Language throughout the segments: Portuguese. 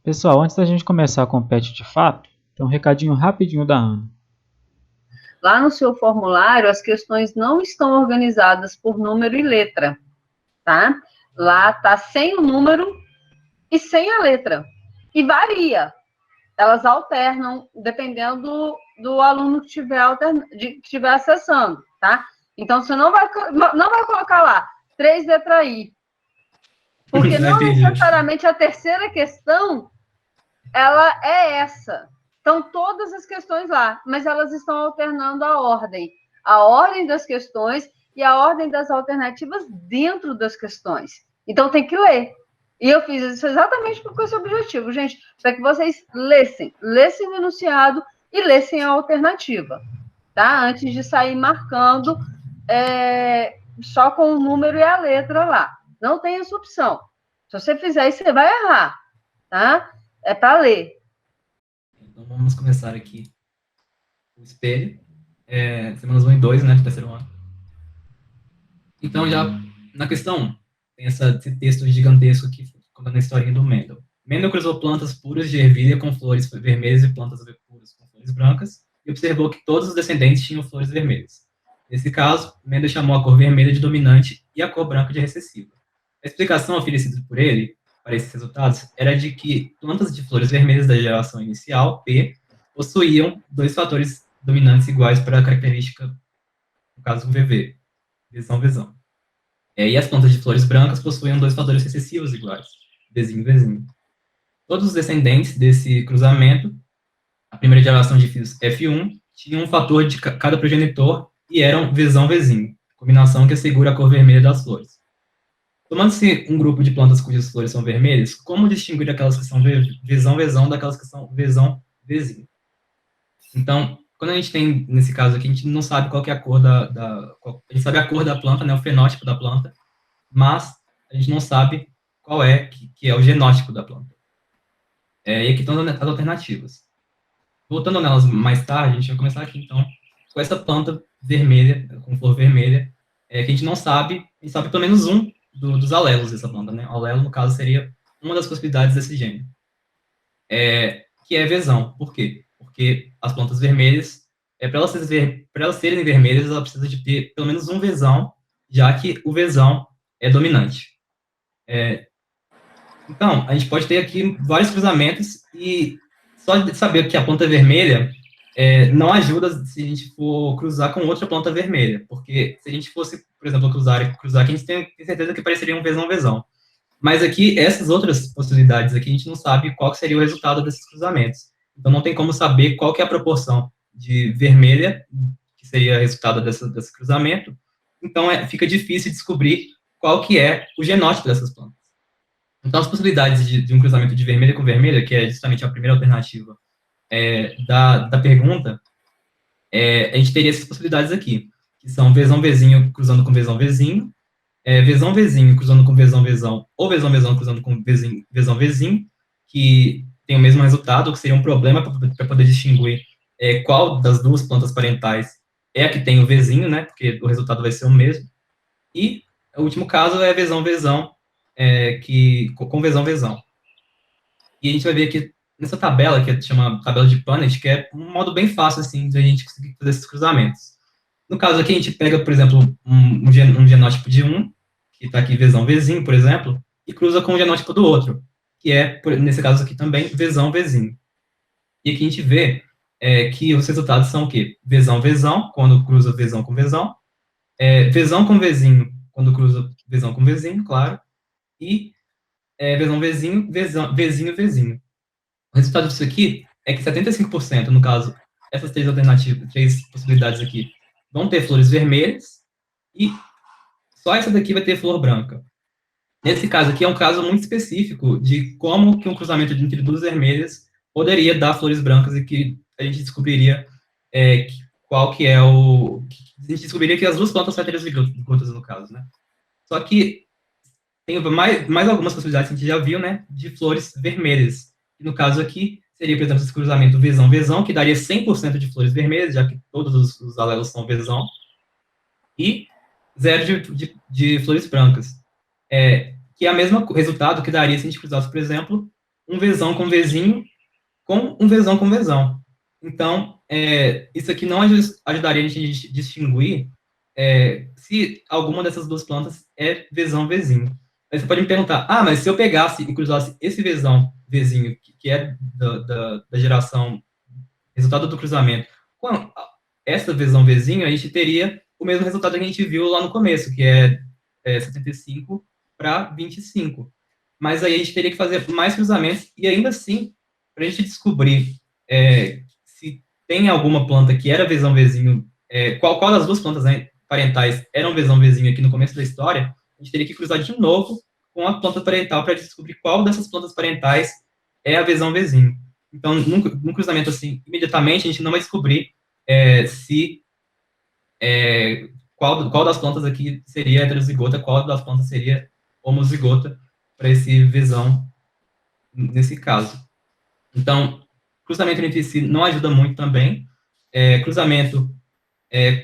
Pessoal, antes da gente começar com o PET de fato, tem um recadinho rapidinho da Ana. Lá no seu formulário, as questões não estão organizadas por número e letra, tá? Lá tá sem o número e sem a letra. E varia. Elas alternam dependendo do aluno que estiver acessando, tá? Então, você não vai colocar lá 3 letra I. Porque não necessariamente a terceira questão, ela é essa. Estão todas as questões lá, mas elas estão alternando a ordem das questões e a ordem das alternativas dentro das questões. Então, tem que ler. E eu fiz isso exatamente com esse objetivo, gente, para que vocês lessem o enunciado e lessem a alternativa, tá? Antes de sair marcando só com o número e a letra lá. Não tem essa opção. Se você fizer isso, você vai errar, tá? É para ler. Então, vamos começar aqui o espelho. Semanas 1 e 2, né, do terceiro ano. Então, já na questão 1, tem esse texto gigantesco aqui, contando a historinha do Mendel. Mendel cruzou plantas puras de ervilha com flores vermelhas e plantas puras com flores brancas, e observou que todos os descendentes tinham flores vermelhas. Nesse caso, Mendel chamou a cor vermelha de dominante e a cor branca de recessiva. A explicação oferecida por ele para esses resultados era de que plantas de flores vermelhas da geração inicial, P, possuíam 2 fatores dominantes iguais para a característica, no caso, o VV, Vzão. E as plantas de flores brancas possuíam 2 fatores recessivos iguais, Vzinho. Todos os descendentes desse cruzamento, a primeira geração de filhos F1, tinham um fator de cada progenitor e eram Vzinho, combinação que assegura a cor vermelha das flores. Tomando-se um grupo de plantas cujas flores são vermelhas, como distinguir aquelas que são Vzão daquelas que são Vzinho? Então, quando a gente tem, nesse caso aqui, a gente não sabe qual que é a cor a gente sabe a cor da planta, né, o fenótipo da planta, mas a gente não sabe qual é que é o genótipo da planta. E aqui estão as alternativas. Voltando nelas mais tarde, a gente vai começar aqui, então, com essa planta vermelha, com flor vermelha, que a gente não sabe, a gente sabe pelo menos um dos alelos dessa planta, né? O alelo, no caso, seria uma das possibilidades desse gene, que é Vzão. Por quê? Porque as plantas vermelhas, para elas serem vermelhas, ela precisa de ter pelo menos um Vzão, já que o Vzão é dominante. Então, a gente pode ter aqui vários cruzamentos e só de saber que a planta é vermelha não ajuda se a gente for cruzar com outra planta vermelha, porque se a gente fosse, por exemplo, cruzar aqui, a gente tem certeza que pareceria um Vzão. Mas aqui, essas outras possibilidades aqui, a gente não sabe qual seria o resultado desses cruzamentos. Então, não tem como saber qual que é a proporção de vermelha, que seria o resultado desse cruzamento. Então, fica difícil descobrir qual que é o genótipo dessas plantas. Então, as possibilidades de um cruzamento de vermelha com vermelha, que é justamente a primeira alternativa da pergunta, a gente teria essas possibilidades aqui, que são Vzão cruzando com Vzão, Vzão cruzando com Vzão, ou Vzão cruzando com Vzão, que tem o mesmo resultado, que seria um problema para poder distinguir qual das duas plantas parentais é a que tem o Vzinho, né, porque o resultado vai ser o mesmo. E o último caso é Vzão, com Vzão. E a gente vai ver aqui nessa tabela, que chama tabela de Punnett, que é um modo bem fácil, assim, de a gente conseguir fazer esses cruzamentos. No caso aqui, a gente pega, por exemplo, um genótipo de um, que está aqui Vzão, por exemplo, e cruza com o genótipo do outro, que é, nesse caso aqui também, Vzão. E aqui a gente vê que os resultados são o quê? Vzão, quando cruza Vzão com Vzão, Vzão com Vzinho, quando cruza Vzão com Vzinho, claro, e Vzão, Vzinho. O resultado disso aqui é que 75%, no caso, essas três possibilidades aqui, vão ter flores vermelhas, e só essa daqui vai ter flor branca. Nesse caso aqui, é um caso muito específico de como que um cruzamento entre duas vermelhas poderia dar flores brancas e que a gente descobriria qual que é o... A gente descobriria que as duas plantas são heterozigotas, no caso, né? Só que tem mais algumas possibilidades que a gente já viu, né, de flores vermelhas. E no caso aqui, seria, por exemplo, esse cruzamento Vzão, que daria 100% de flores vermelhas, já que todos os alelos são Vzão. e 0 de flores brancas. Que é o mesmo resultado que daria se a gente cruzasse, por exemplo, um Vzão com Vzinho com um Vzão com Vzão. Então, isso aqui não ajudaria a gente a distinguir se alguma dessas duas plantas é Vzão, Vzinho. Aí você pode me perguntar, mas se eu pegasse e cruzasse esse Vzão, Vzinho, que é da geração, resultado do cruzamento, com essa Vzão, Vzinho, a gente teria o mesmo resultado que a gente viu lá no começo, que é 75 para 25. Mas aí a gente teria que fazer mais cruzamentos, e ainda assim, para a gente descobrir se tem alguma planta que era Vzão, Vzinho, qual das duas plantas, né, parentais eram Vzão, Vzinho aqui no começo da história, a gente teria que cruzar de novo com a planta parental para descobrir qual dessas plantas parentais é a Vzão, Vzinho. Então, num cruzamento assim, imediatamente a gente não vai descobrir qual das plantas aqui seria heterozigota, qual das plantas seria homozigota para esse Vzão nesse caso. Então, cruzamento entre si não ajuda muito também. Cruzamento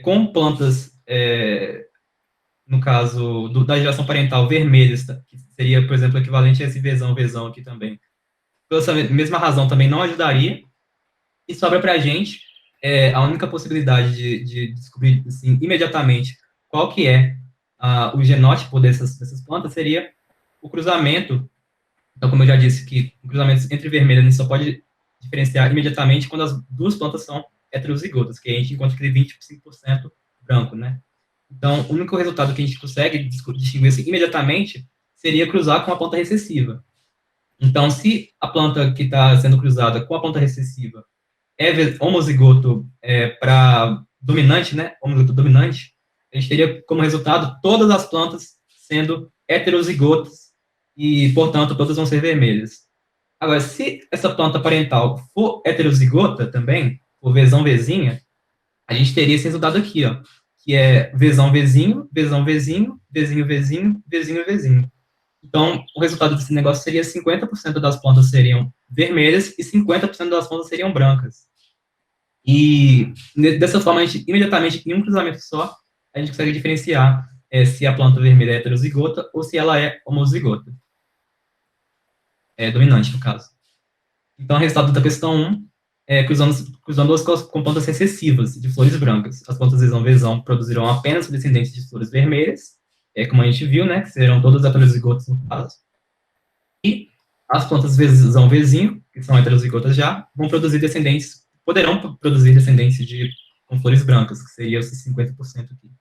com plantas, no caso da geração parental vermelhas, que seria, por exemplo, equivalente a esse Vzão aqui também. Por essa mesma razão, também não ajudaria. E sobra para a gente a única possibilidade de descobrir assim, imediatamente qual que é o genótipo dessas plantas seria o cruzamento. Então, como eu já disse, que o cruzamento entre vermelhas a gente só pode diferenciar imediatamente quando as duas plantas são heterozigotas, que a gente encontra aquele 25% branco, né? Então, o único resultado que a gente consegue distinguir assim, imediatamente seria cruzar com a planta recessiva. Então, se a planta que está sendo cruzada com a planta recessiva é homozigoto para dominante, né? Homozigoto dominante, a gente teria como resultado todas as plantas sendo heterozigotas e, portanto, todas vão ser vermelhas. Agora, se essa planta parental for heterozigota também, for Vzão, Vzinha, a gente teria esse resultado aqui, ó, que é Vzão, Vzinho, Vzão, Vzinho, Vzinho, Vzinho, Vzinho, Vzinho. Então, o resultado desse negócio seria 50% das plantas seriam vermelhas e 50% das plantas seriam brancas. E, dessa forma, a gente, imediatamente, em um cruzamento só, a gente consegue diferenciar se a planta vermelha é heterozigota ou se ela é homozigota. Dominante, no caso. Então, o resultado da questão 1 cruzando as com plantas recessivas de flores brancas. As plantas Vzão produzirão apenas descendentes de flores vermelhas, como a gente viu, né, que serão todas heterozigotas no caso. E as plantas Vzão, Vzinho, que são heterozigotas já, poderão produzir descendentes com flores brancas, que seria esses 50% aqui.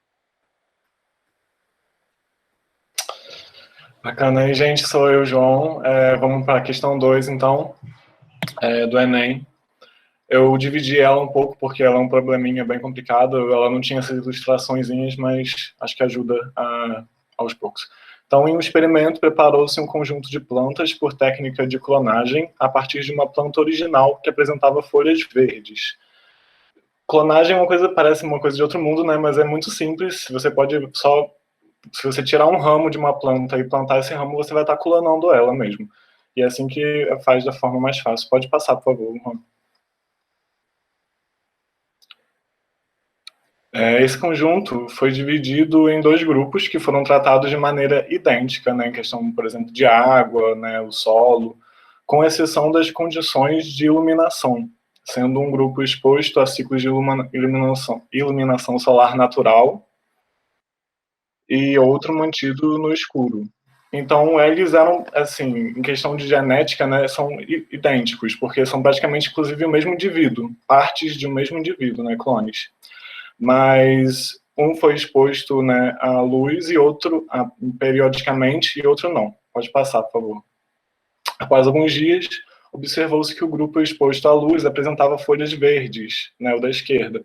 Bacana aí, gente. Sou eu, João. Vamos para a questão 2, então, do Enem. Eu dividi ela um pouco, porque ela é um probleminha bem complicado. Ela não tinha essas ilustraçõezinhas, mas acho que ajuda aos poucos. Então, em um experimento, preparou-se um conjunto de plantas por técnica de clonagem a partir de uma planta original que apresentava folhas verdes. Clonagem parece uma coisa de outro mundo, né? Mas é muito simples. Você pode se você tirar um ramo de uma planta e plantar esse ramo, você vai estar clonando ela mesmo. E é assim que faz da forma mais fácil. Pode passar, por favor, Juan. Esse conjunto foi dividido em 2 grupos que foram tratados de maneira idêntica, né, em questão, por exemplo, de água, né, o solo, com exceção das condições de iluminação, sendo um grupo exposto a ciclos de iluminação solar natural e outro mantido no escuro. Então, eles eram, assim, em questão de genética, né, são idênticos, porque são praticamente, inclusive, o mesmo indivíduo, partes de um mesmo indivíduo, né, clones. Mas um foi exposto, né, à luz e outro periodicamente e outro não. Pode passar, por favor. Após alguns dias, observou-se que o grupo exposto à luz apresentava folhas verdes, né, o da esquerda,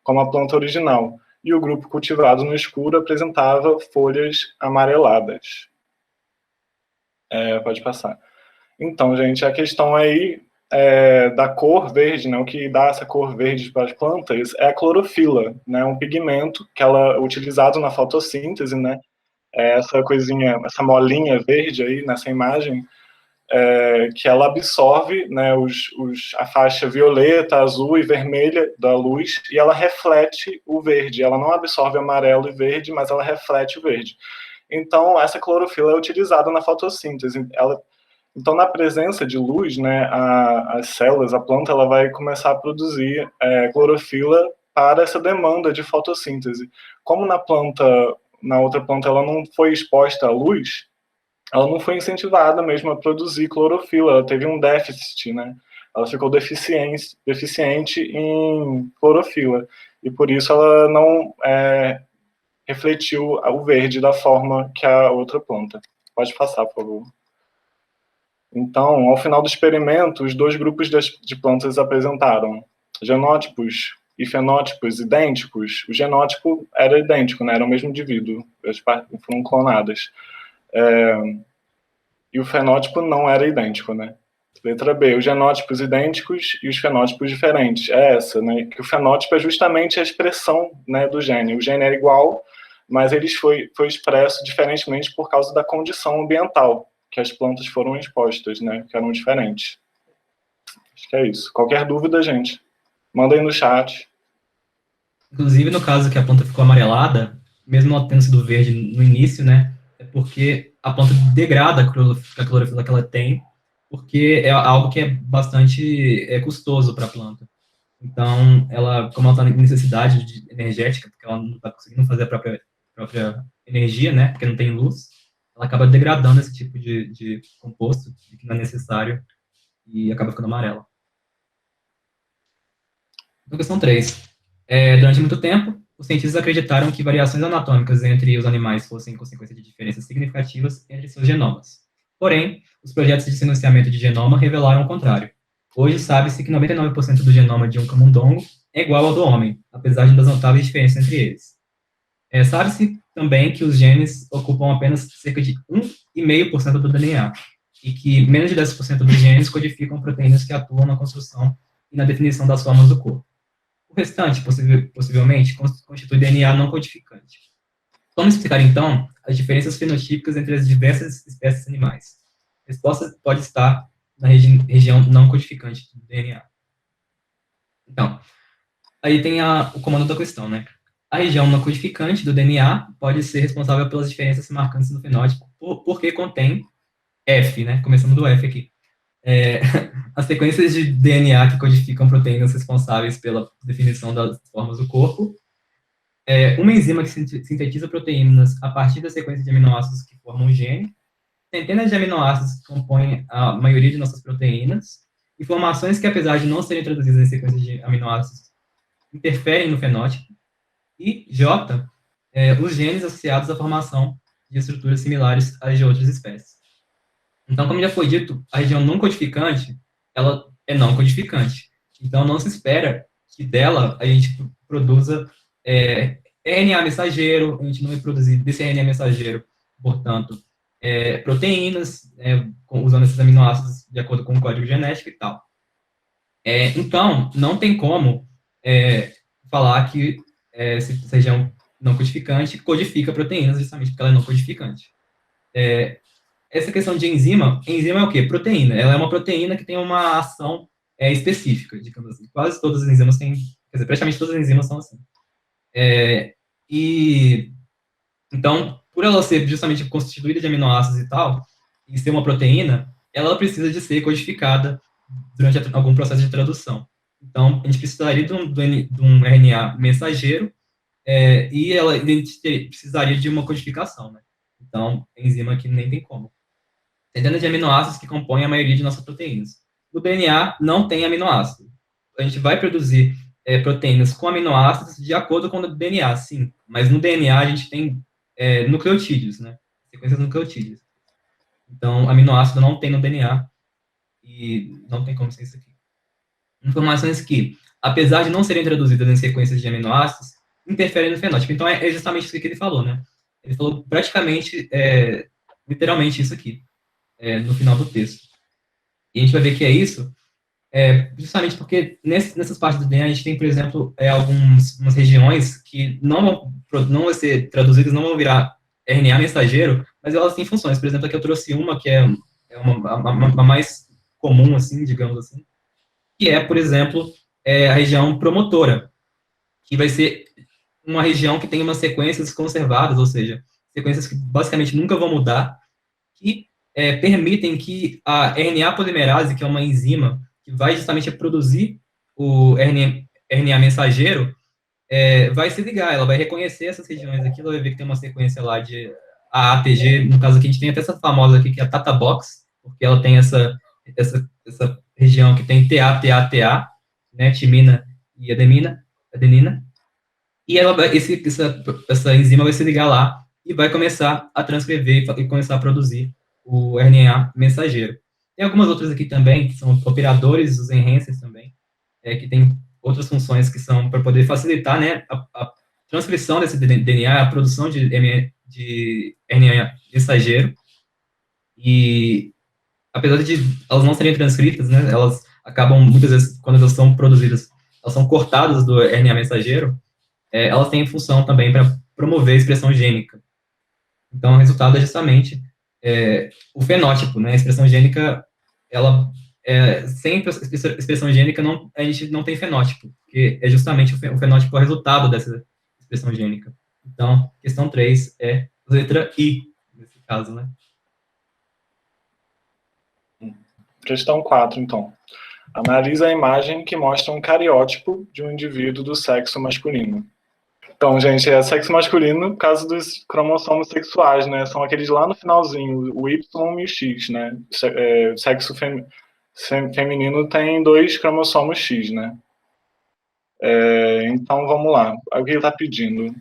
como a planta original, e o grupo cultivado no escuro apresentava folhas amareladas. Pode passar. Então, gente, a questão aí da cor verde, né, o que dá essa cor verde para as plantas é a clorofila, né, um pigmento que ela é utilizado na fotossíntese, né, essa coisinha, essa molinha verde aí nessa imagem, que ela absorve, né, a faixa violeta, azul e vermelha da luz, e ela reflete o verde. Ela não absorve amarelo e verde, mas ela reflete o verde. Então, essa clorofila é utilizada na fotossíntese. Então, na presença de luz, né, as células, a planta, ela vai começar a produzir clorofila para essa demanda de fotossíntese. Como na outra planta, ela não foi exposta à luz, ela não foi incentivada mesmo a produzir clorofila, ela teve um déficit, né? Ela ficou deficiente em clorofila, e por isso ela não refletiu o verde da forma que a outra planta. Pode passar, por favor. Então, ao final do experimento, os 2 grupos de plantas apresentaram genótipos e fenótipos idênticos. O genótipo era idêntico, né? Era o mesmo indivíduo, as partes foram clonadas. E o fenótipo não era idêntico, né? Letra B, os genótipos idênticos e os fenótipos diferentes. É essa, né? Que o fenótipo é justamente a expressão, né, do gene. O gene é igual, mas ele foi expresso diferentemente por causa da condição ambiental que as plantas foram expostas, né? Que eram diferentes. Acho que é isso. Qualquer dúvida, gente, manda aí no chat. Inclusive, no caso que a planta ficou amarelada, mesmo ela tendo sido verde no início, né, é porque a planta degrada a clorofila que ela tem, porque é algo que é bastante custoso para a planta. Então, como ela está em necessidade energética, porque ela não está conseguindo fazer a própria energia, né, porque não tem luz, ela acaba degradando esse tipo de composto que não é necessário e acaba ficando amarela. Então, questão 3. Durante muito tempo, os cientistas acreditaram que variações anatômicas entre os animais fossem consequência de diferenças significativas entre seus genomas. Porém, os projetos de sequenciamento de genoma revelaram o contrário. Hoje, sabe-se que 99% do genoma de um camundongo é igual ao do homem, apesar das notáveis diferenças entre eles. Sabe-se também que os genes ocupam apenas cerca de 1,5% do DNA, e que menos de 10% dos genes codificam proteínas que atuam na construção e na definição das formas do corpo. O restante, possivelmente, constitui DNA não codificante. Vamos explicar, então, as diferenças fenotípicas entre as diversas espécies animais. A resposta pode estar na região não codificante do DNA. Então, aí tem o comando da questão, né? A região não codificante do DNA pode ser responsável pelas diferenças marcantes no fenótipo, porque contém F, né? Começando do F aqui. As sequências de DNA que codificam proteínas responsáveis pela definição das formas do corpo, uma enzima que sintetiza proteínas a partir da sequência de aminoácidos que formam um gene, centenas de aminoácidos que compõem a maioria de nossas proteínas, informações que, apesar de não serem traduzidas em sequências de aminoácidos, interferem no fenótipo, e J, os genes associados à formação de estruturas similares às de outras espécies. Então, como já foi dito, a região não codificante, ela é não codificante. Então, não se espera que dela a gente produza RNA mensageiro, a gente não vai produzir desse RNA mensageiro, portanto, proteínas, usando esses aminoácidos de acordo com o código genético e tal. Então, não tem como falar que essa região não codificante codifica proteínas, justamente porque ela é não codificante. Essa questão de enzima é o quê? Proteína. Ela é uma proteína que tem uma ação específica, digamos assim. Quase todas as enzimas têm, quer dizer, praticamente todas as enzimas são assim. Então, por ela ser justamente constituída de aminoácidos e tal, e ser uma proteína, ela precisa de ser codificada durante algum processo de tradução. Então, a gente precisaria de um RNA mensageiro, e ela precisaria de uma codificação, né? Então, enzima aqui nem tem como. Centenas de aminoácidos que compõem a maioria de nossas proteínas. No DNA, não tem aminoácido. A gente vai produzir proteínas com aminoácidos de acordo com o DNA, sim. Mas no DNA, a gente tem nucleotídeos, né? Sequências nucleotídeas. Então, aminoácido não tem no DNA, e não tem como ser isso aqui. Informações que, apesar de não serem traduzidas em sequências de aminoácidos, interferem no fenótipo. Então, é justamente isso que ele falou, né? Ele falou praticamente, literalmente isso aqui, no final do texto. E a gente vai ver que é isso, justamente porque nessas partes do DNA a gente tem, por exemplo, algumas regiões que não vão ser traduzidas, não vão virar RNA mensageiro, mas elas têm funções. Por exemplo, aqui eu trouxe uma que é é uma mais comum, assim, digamos assim, que é, por exemplo, a região promotora, que vai ser uma região que tem umas sequências conservadas, ou seja, sequências que basicamente nunca vão mudar, que permitem que a RNA polimerase, que é uma enzima que vai justamente produzir o RNA mensageiro, vai se ligar, ela vai reconhecer essas regiões aqui, ela vai ver que tem uma sequência lá de AATG, no caso aqui a gente tem até essa famosa aqui, que é a Tata Box, porque ela tem essa região que tem TA, né, timina e adenina, e essa enzima vai se ligar lá e vai começar a transcrever e começar a produzir o RNA mensageiro. Tem algumas outras aqui também, que são operadores, os enhancers também, que tem outras funções que são para poder facilitar, né, a transcrição desse DNA, a produção de RNA mensageiro, e apesar de elas não serem transcritas, né, elas acabam, muitas vezes, quando elas são produzidas, elas são cortadas do RNA mensageiro, elas têm função também para promover a expressão gênica. Então, o resultado é justamente o fenótipo, né? A expressão gênica, ela, sem expressão gênica, a gente não tem fenótipo, porque é justamente o fenótipo o resultado dessa expressão gênica. Então, questão 3 é a letra I, nesse caso, né? Questão 4, então. Analisa a imagem que mostra um cariótipo de um indivíduo do sexo masculino. Então, gente, sexo masculino, no caso dos cromossomos sexuais, né? São aqueles lá no finalzinho, o Y e o X, né? Sexo feminino tem 2 cromossomos X, né? Então, vamos lá. O que ele está pedindo?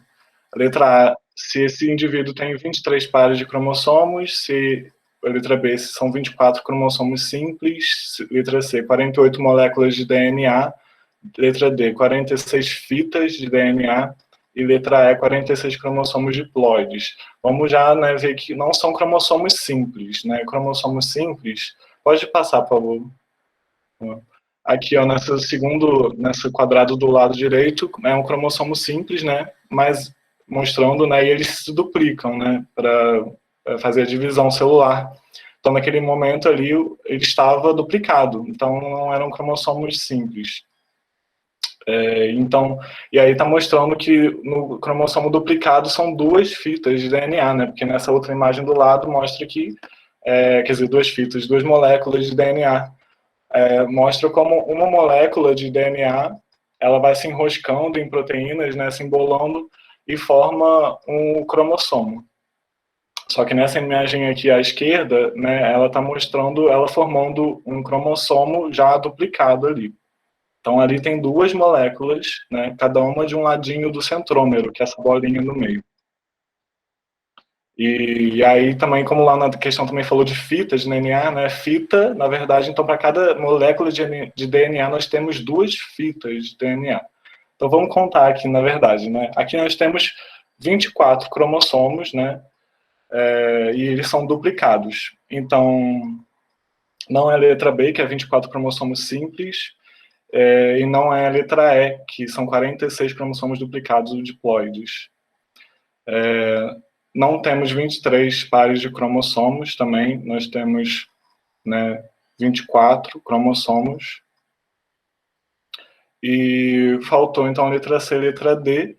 Letra A, se esse indivíduo tem 23 pares de cromossomos, se a letra B, se são 24 cromossomos simples, letra C, 48 moléculas de DNA, letra D, 46 fitas de DNA, e letra E, 46 cromossomos diploides. Vamos já, né, ver que não são cromossomos simples, né? Cromossomos simples, pode passar, por favor. Aqui, ó, nesse quadrado do lado direito, é um cromossomo simples, né? Mas mostrando, né, e eles se duplicam, né, para fazer a divisão celular. Então, naquele momento ali, ele estava duplicado, então não eram cromossomos simples. Então, e aí está mostrando que no cromossomo duplicado são 2 fitas de DNA, né? Porque nessa outra imagem do lado mostra que, quer dizer, 2 fitas, 2 moléculas de DNA. Mostra como uma molécula de DNA, ela vai se enroscando em proteínas, né? Se embolando e forma um cromossomo. Só que nessa imagem aqui à esquerda, né? Ela está mostrando ela formando um cromossomo já duplicado ali. Então, ali tem 2 moléculas, né, cada uma de um ladinho do centrômero, que é essa bolinha no meio. E aí também, como lá na questão também falou de fitas de DNA, né, fita, na verdade, então para cada molécula de DNA nós temos 2 fitas de DNA. Então vamos contar aqui, na verdade, né. Aqui nós temos 24 cromossomos, né, e eles são duplicados. Então, não é a letra B, que é 24 cromossomos simples, e não é a letra E, que são 46 cromossomos duplicados ou diploides. Não temos 23 pares de cromossomos também, nós temos, né, 24 cromossomos. E faltou, então, a letra C e a letra D,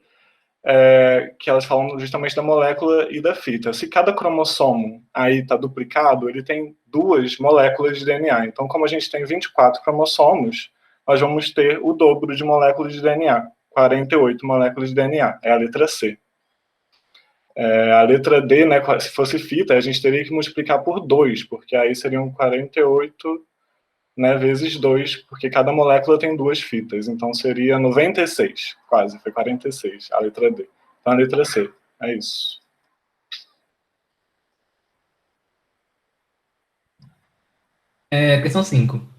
que elas falam justamente da molécula e da fita. Se cada cromossomo aí está duplicado, ele tem 2 moléculas de DNA. Então, como a gente tem 24 cromossomos, nós vamos ter o dobro de moléculas de DNA, 48 moléculas de DNA, é a letra C. A letra D, né, se fosse fita, a gente teria que multiplicar por 2, porque aí seriam 48, né, vezes 2, porque cada molécula tem 2 fitas, então seria 96, quase, foi 46, a letra D. Então a letra C, é isso. Questão 5.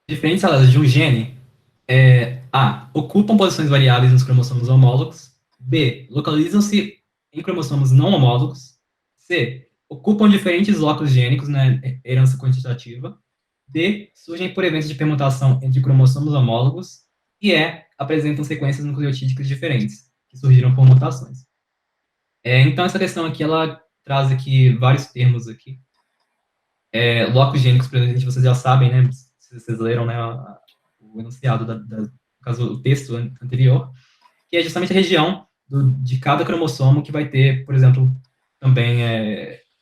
Diferentes células de um gene A. Ocupam posições variáveis nos cromossomos homólogos. B. Localizam-se em cromossomos não homólogos. C. Ocupam diferentes locos gênicos na herança quantitativa. D. Surgem por eventos de permutação entre cromossomos homólogos. E E. Apresentam sequências nucleotídicas diferentes, que surgiram por mutações. Então, essa questão aqui, ela traz aqui vários termos aqui. Locos gênicos, provavelmente vocês já sabem, né? Se vocês leram, né, o enunciado, no caso, o texto anterior, que é justamente a região de cada cromossomo que vai ter, por exemplo, também,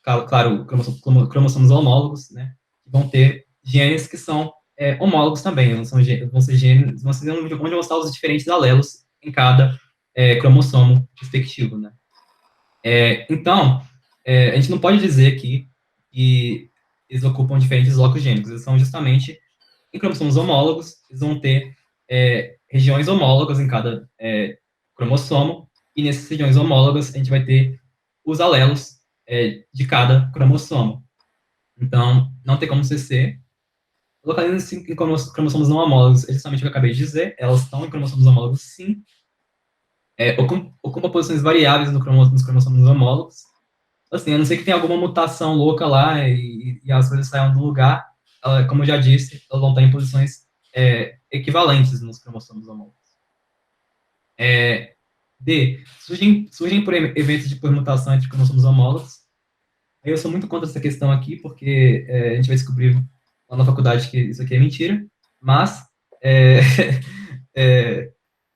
claro, cromossomos homólogos, né? Que vão ter genes que são homólogos também, vão ser genes, vão ser onde vão estar os diferentes alelos em cada cromossomo respectivo, né? Então, a gente não pode dizer aqui que eles ocupam diferentes locos gênicos, eles são justamente em cromossomos homólogos, eles vão ter regiões homólogas em cada cromossomo, e nessas regiões homólogas a gente vai ter os alelos de cada cromossomo. Então, não tem como ser. Localizando em cromossomos não homólogos, é justamente o que eu acabei de dizer, elas estão em cromossomos homólogos, sim, ocupa posições variáveis nos cromossomos homólogos. Assim, a não ser que tenha alguma mutação louca lá e as coisas saiam do lugar, como eu já disse, elas vão estar em posições equivalentes nos cromossomos homólogos. Surgem por eventos de permutação entre cromossomos homólogos. Eu sou muito contra essa questão aqui, porque a gente vai descobrir lá na faculdade que isso aqui é mentira, mas,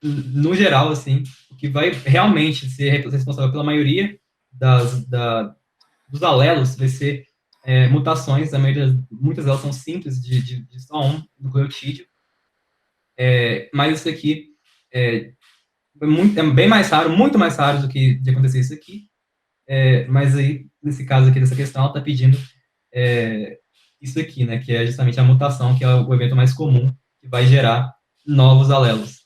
no geral, assim, o que vai realmente ser responsável pela maioria dos alelos vai ser mutações, muitas delas são simples, de só um nucleotídeo, mas isso aqui é bem mais raro, muito mais raro do que de acontecer isso aqui, mas aí, nesse caso aqui dessa questão, ela está pedindo isso aqui, né, que é justamente a mutação, que é o evento mais comum, que vai gerar novos alelos.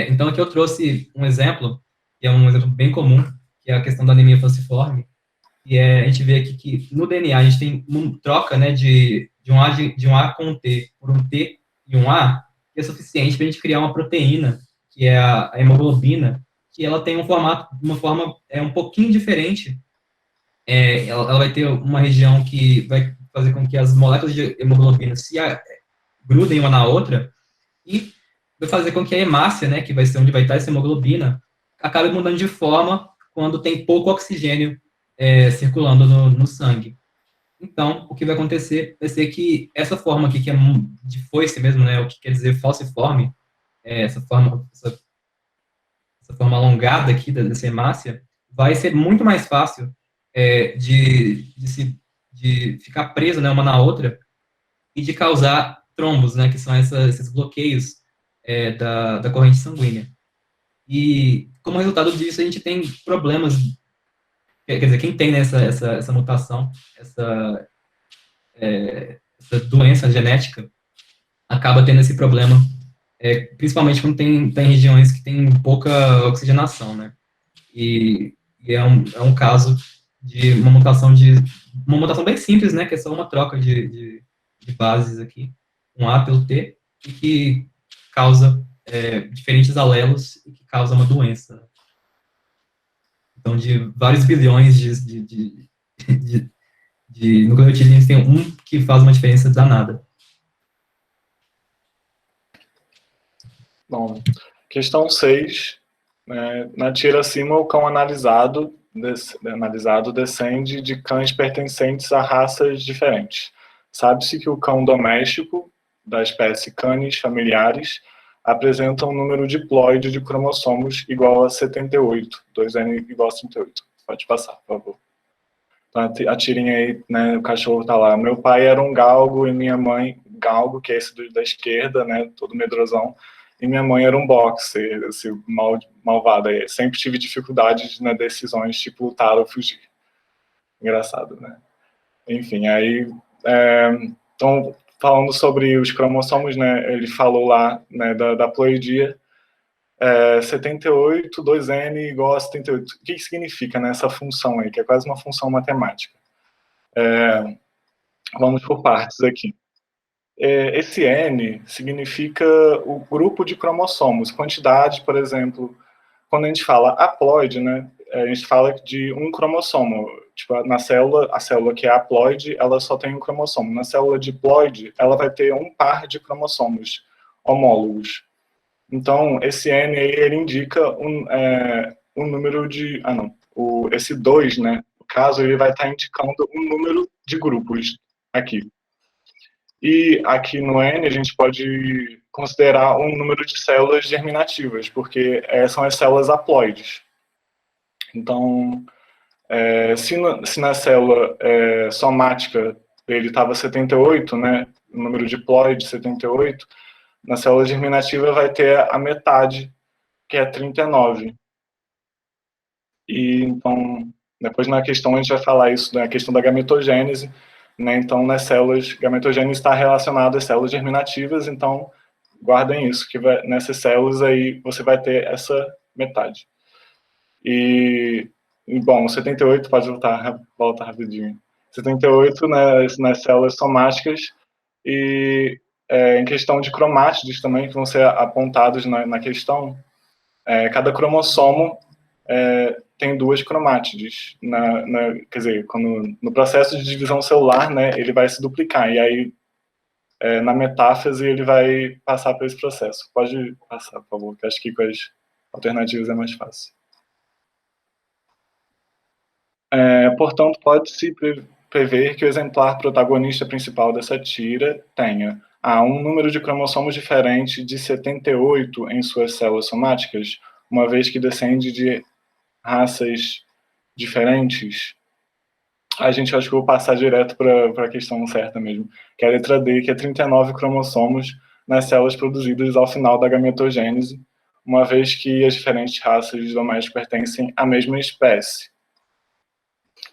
Então, aqui eu trouxe um exemplo, que é um exemplo bem comum, que é a questão da anemia falciforme, e a gente vê aqui que no DNA a gente tem uma troca, né, de um A com um T por um T e um A, que é suficiente para a gente criar uma proteína, que é a hemoglobina, que ela tem uma forma um pouquinho diferente. Ela vai ter uma região que vai fazer com que as moléculas de hemoglobina se grudem uma na outra, e vai fazer com que a hemácia, né, que vai ser onde vai estar essa hemoglobina, acabe mudando de forma quando tem pouco oxigênio circulando no sangue. Então, o que vai acontecer vai ser que essa forma aqui, que é de foice mesmo, né, o que quer dizer falciforme, essa forma alongada aqui dessa hemácia, vai ser muito mais fácil de ficar presa, né, uma na outra, e de causar trombos, né, que são esses bloqueios da corrente sanguínea. E, como resultado disso, a gente tem problemas. Quer dizer, quem tem, né, essa mutação, essa doença genética, acaba tendo esse problema, principalmente quando tem regiões que tem pouca oxigenação, né? E é um caso de uma mutação bem simples, né? Que é só uma troca de bases aqui, um A pelo T, e que causa diferentes alelos e que causa uma doença. Então, de vários bilhões de nucleotídeos, a gente tem um que faz uma diferença danada. Bom, questão 6. Na tira acima, o cão analisado descende de cães pertencentes a raças diferentes. Sabe-se que o cão doméstico, da espécie Canis familiaris, apresenta um número diploide de cromossomos igual a 78, 2N igual a 38. Pode passar, por favor. Então, a tirinha aí, né, o cachorro tá lá. Meu pai era um galgo e minha mãe, galgo, que é esse da esquerda, né, todo medrosão, e minha mãe era um boxer, esse malvado aí. Sempre tive dificuldades nas decisões, tipo lutar ou fugir. Engraçado, né? Enfim, aí... então, falando sobre os cromossomos, né, ele falou lá, né, da ploidia, 78, 2N igual a 78. O que significa, né, essa função aí, que é quase uma função matemática? Vamos por partes aqui. Esse N significa o grupo de cromossomos, quantidade, por exemplo, quando a gente fala haploide, né, a gente fala de um cromossomo. Tipo, na célula, a célula que é haploide, ela só tem um cromossomo. Na célula diploide, ela vai ter um par de cromossomos homólogos. Então, esse N aí, ele indica um número de... esse 2, né, caso, ele vai estar indicando um número de grupos aqui. E aqui no N, a gente pode considerar um número de células germinativas, porque são as células haploides. Então, se na célula somática ele estava 78, né, o número de haploide 78, na célula germinativa vai ter a metade, que é 39. E então, depois na questão a gente vai falar isso, na questão da gametogênese, né? Então, nas células, gametogênese está relacionada às células germinativas, então guardem isso, que nessas células aí você vai ter essa metade. E bom, 78, pode voltar rapidinho. 78 nas células somáticas e em questão de cromátides também, que vão ser apontados na questão, cada cromossomo tem 2 cromátides. Quer dizer, no processo de divisão celular, né, ele vai se duplicar, e aí na metáfase ele vai passar por esse processo. Pode passar, por favor, que acho que com as alternativas é mais fácil. Portanto, pode-se prever que o exemplar protagonista principal dessa tira tenha um número de cromossomos diferente de 78 em suas células somáticas, uma vez que descende de raças diferentes. A gente acho que eu vou passar direto para a questão certa mesmo, que é a letra D, que é 39 cromossomos nas células produzidas ao final da gametogênese, uma vez que as diferentes raças de domésticos pertencem à mesma espécie.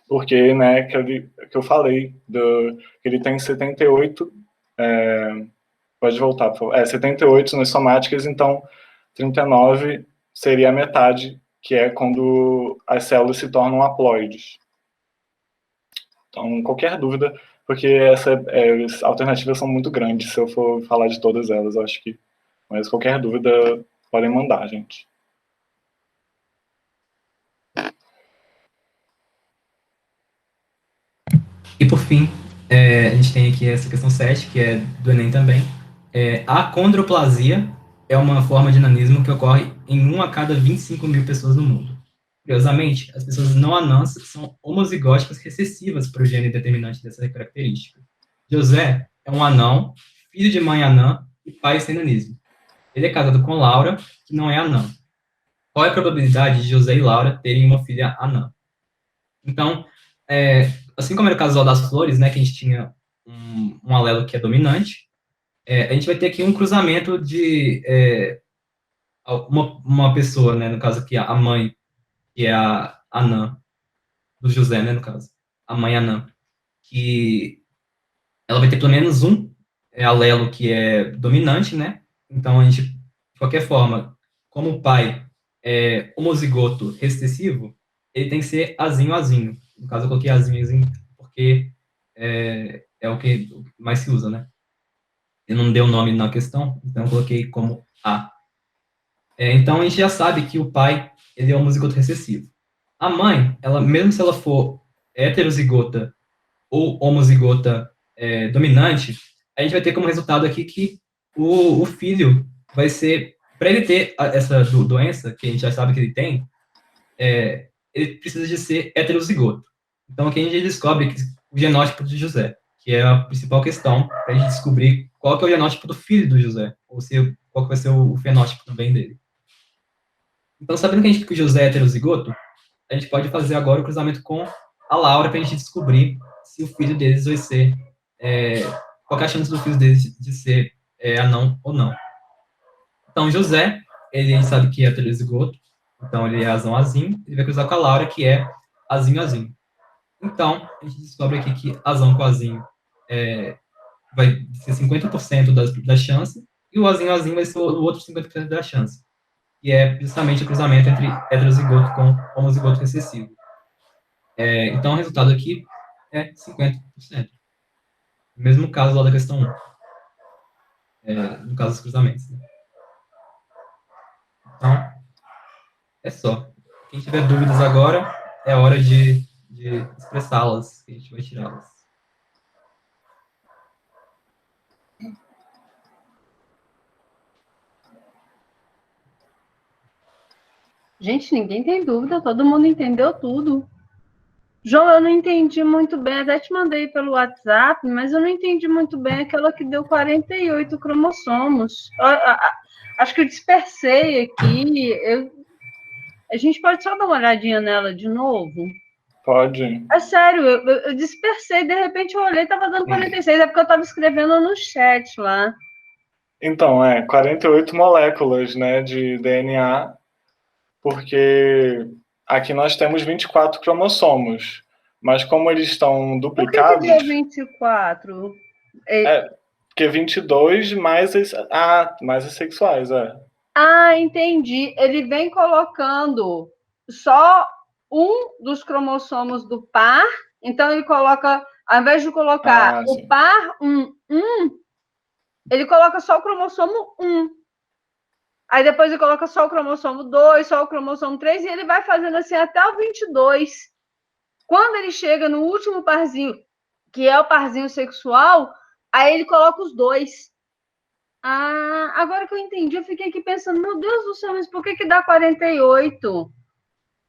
Porque, né, que eu falei, que ele tem 78, pode voltar, por favor, 78 nas somáticas, então 39 seria a metade, que é quando as células se tornam haploides. Então, qualquer dúvida, porque as alternativas são muito grandes, se eu for falar de todas elas, eu acho que... Mas qualquer dúvida, podem mandar, gente. E por fim, a gente tem aqui essa questão 7, que é do Enem também. A acondroplasia é uma forma de nanismo que ocorre em 1 a cada 25 mil pessoas no mundo. Curiosamente, as pessoas não anãs são homozigóticas recessivas para o gene determinante dessa característica. José é um anão, filho de mãe anã e pai sem nanismo. Ele é casado com Laura, que não é anã. Qual é a probabilidade de José e Laura terem uma filha anã? Então, assim como era o caso das flores, né, que a gente tinha um alelo que é dominante, a gente vai ter aqui um cruzamento de uma pessoa, né, no caso aqui, a mãe, que é a anã, do José, né, no caso, a mãe anã, que ela vai ter pelo menos um alelo que é dominante, né, então a gente, de qualquer forma, como o pai é homozigoto recessivo, ele tem que ser azinho. No caso, eu coloquei azinho porque é o que mais se usa, né? Eu não dei o nome na questão, então eu coloquei como A. Então, a gente já sabe que o pai, ele é homozigoto recessivo. A mãe, ela, mesmo se ela for heterozigota ou homozigota dominante, a gente vai ter como resultado aqui que o filho vai ser, para ele ter essa doença, que a gente já sabe que ele tem, ele precisa de ser heterozigoto. Então, aqui a gente descobre o genótipo de José, que é a principal questão para a gente descobrir qual que é o genótipo do filho do José, ou qual que vai ser o fenótipo também dele. Então, sabendo que o José é heterozigoto, a gente pode fazer agora o cruzamento com a Laura para a gente descobrir se o filho deles vai ser... qual é a chance do filho deles de ser anão ou não. Então, José, ele sabe que é heterozigoto, então ele é azão-azinho, ele vai cruzar com a Laura, que é azinho-azinho. Então, a gente descobre aqui que azão com azinho vai ser 50% da chance, e o azinho-azinho vai ser o outro 50% da chance, que é justamente o cruzamento entre heterozigoto com homozigoto recessivo. Então, o resultado aqui é 50%. Mesmo caso lá da questão 1, no caso dos cruzamentos. Né? Então, é só. Quem tiver dúvidas agora, é hora de expressá-las, que a gente vai tirá-las. Gente, ninguém tem dúvida, todo mundo entendeu tudo. João, eu não entendi muito bem, até te mandei pelo WhatsApp, mas eu não entendi muito bem aquela que deu 48 cromossomos. Acho que eu dispersei aqui. A gente pode só dar uma olhadinha nela de novo? Pode. É sério, eu dispersei, de repente eu olhei e estava dando 46, é porque eu estava escrevendo no chat lá. Então, 48 moléculas, né, de DNA, porque aqui nós temos 24 cromossomos, mas como eles estão Por que duplicados... deu 24? Porque 22 mais mais as sexuais, Ah, entendi. Ele vem colocando só um dos cromossomos do par, então ele coloca, ao invés de colocar o sim. par 1, ele coloca só o cromossomo 1. Aí depois ele coloca só o cromossomo 2, só o cromossomo 3, e ele vai fazendo assim até o 22. Quando ele chega no último parzinho, que é o parzinho sexual, aí ele coloca os dois. Ah, agora que eu entendi, eu fiquei aqui pensando, meu Deus do céu, mas por que dá 48?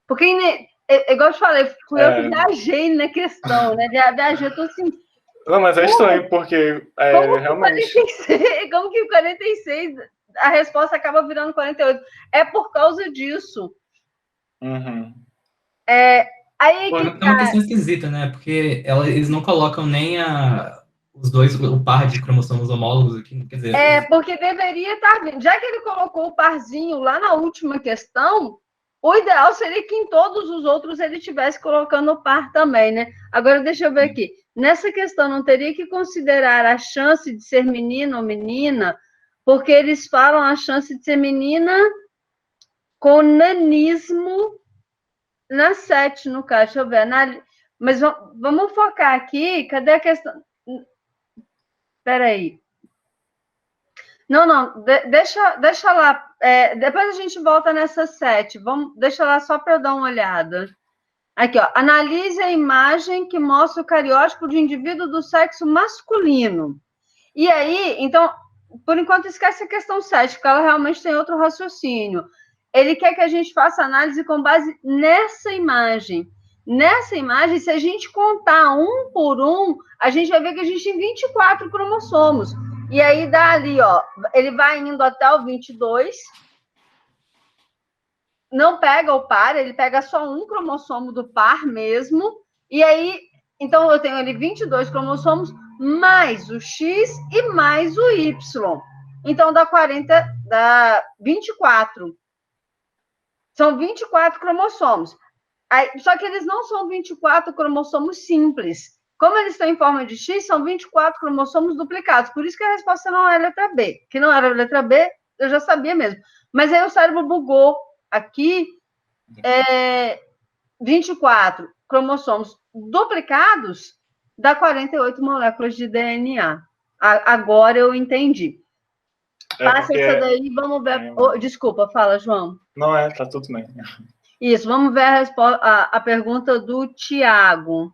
Porque, igual eu te falei, fui eu que viajei na questão, né? Viajei, eu tô assim... Não, mas é estranho, porque realmente... Como que 46, a resposta acaba virando 48? É por causa disso. Uhum. Aí Pô, que é uma questão esquisita, né? Porque eles não colocam nem os dois, o par de cromossomos homólogos aqui, quer dizer... porque deveria estar vindo. Já que ele colocou o parzinho lá na última questão, o ideal seria que em todos os outros ele estivesse colocando o par também, né? Agora, deixa eu ver aqui. Nessa questão, não teria que considerar a chance de ser menino ou menina, porque eles falam a chance de ser menina com nanismo na 7, no caso. Deixa eu ver. Mas vamos focar aqui. Cadê a questão? Espera aí. Não, deixa lá. Depois a gente volta nessa 7. Deixa lá só para eu dar uma olhada. Aqui, ó. Analise a imagem que mostra o cariótipo de indivíduo do sexo masculino. E aí, então, por enquanto, esquece a questão 7, porque ela realmente tem outro raciocínio. Ele quer que a gente faça análise com base nessa imagem. Nessa imagem, se a gente contar um por um, a gente vai ver que a gente tem 24 cromossomos. E aí dá ali, ó, ele vai indo até o 22, não pega o par, ele pega só um cromossomo do par mesmo, e aí, então eu tenho ali 22 cromossomos, mais o X e mais o Y. Então dá 24. São 24 cromossomos. Aí, só que eles não são 24 cromossomos simples. Como eles estão em forma de X, são 24 cromossomos duplicados. Por isso que a resposta não é a letra B. Que não era a letra B, eu já sabia mesmo. Mas aí o cérebro bugou. Aqui, 24 cromossomos duplicados dá 48 moléculas de DNA. Agora eu entendi. Passa essa daí, vamos ver. Desculpa, fala, João. Não, tá tudo bem. Isso, vamos ver a pergunta do Tiago.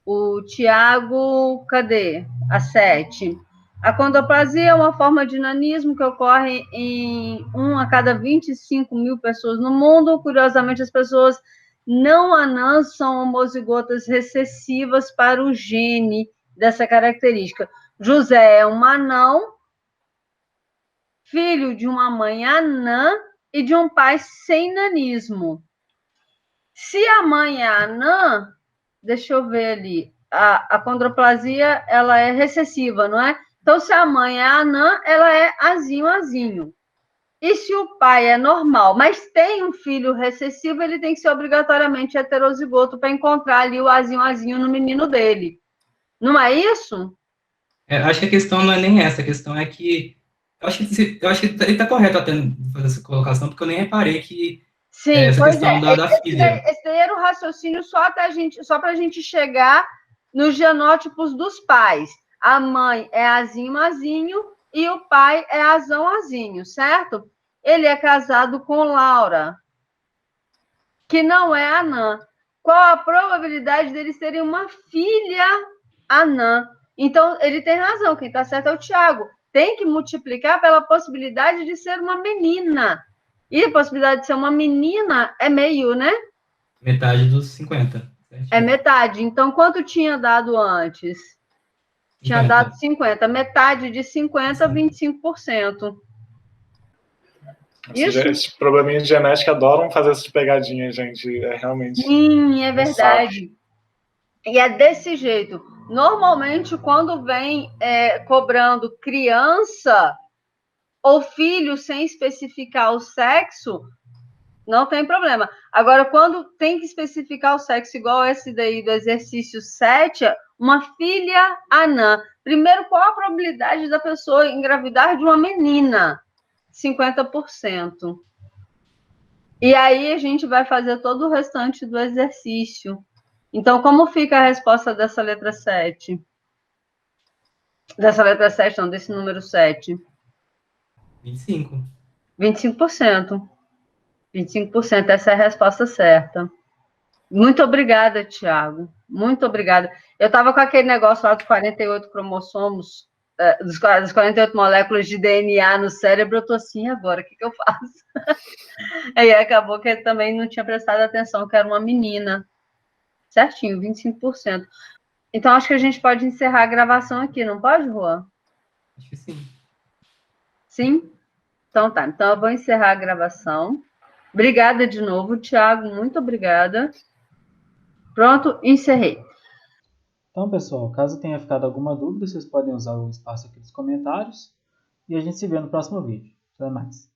O Tiago, cadê? A 7. A condroplasia é uma forma de nanismo que ocorre em 1 a cada 25 mil pessoas no mundo. Curiosamente, as pessoas não anãs são homozigotas recessivas para o gene dessa característica. José é um anão, filho de uma mãe anã e de um pai sem nanismo. Se a mãe é anã, deixa eu ver ali, a condroplasia, ela é recessiva, não é? Então, se a mãe é anã, ela é azinho. E se o pai é normal, mas tem um filho recessivo, ele tem que ser obrigatoriamente heterozigoto para encontrar ali o azinho no menino dele. Não é isso? Acho que a questão não é nem essa, a questão é que eu acho que ele está correto até fazer essa colocação, porque eu nem reparei que sim, essa questão da filha. Esse daí era o raciocínio só para a gente chegar nos genótipos dos pais. A mãe é azinho e o pai é azinho, certo? Ele é casado com Laura, que não é anã. Qual a probabilidade deles terem uma filha anã? Então, ele tem razão, quem está certo é o Tiago. Tem que multiplicar pela possibilidade de ser uma menina. E a possibilidade de ser uma menina é meio, né? Metade dos 50. É metade. Então, quanto tinha dado antes? Tinha 50. dado 50. Metade de 50, 25%. Isso? Esses probleminhas de genética adoram fazer essas pegadinhas, gente. É realmente. Sim, é um verdade. E é desse jeito. Normalmente, quando vem cobrando criança ou filho sem especificar o sexo, não tem problema. Agora, quando tem que especificar o sexo, igual esse daí do exercício 7, uma filha anã. Primeiro, qual a probabilidade da pessoa engravidar de uma menina? 50%. E aí a gente vai fazer todo o restante do exercício. Então, como fica a resposta dessa letra 7? Dessa letra 7, não, desse número 7? 25. 25%. 25%, essa é a resposta certa. Muito obrigada, Tiago. Muito obrigada. Eu estava com aquele negócio lá dos 48 cromossomos, das 48 moléculas de DNA no cérebro, eu estou assim agora, o que eu faço? Aí acabou que ele também não tinha prestado atenção, que era uma menina. Certinho, 25%. Então, acho que a gente pode encerrar a gravação aqui, não pode, Juan? Acho que sim. Sim? Então tá. Então, eu vou encerrar a gravação. Obrigada de novo, Tiago. Muito obrigada. Pronto, encerrei. Então, pessoal, caso tenha ficado alguma dúvida, vocês podem usar o espaço aqui dos comentários. E a gente se vê no próximo vídeo. Até mais.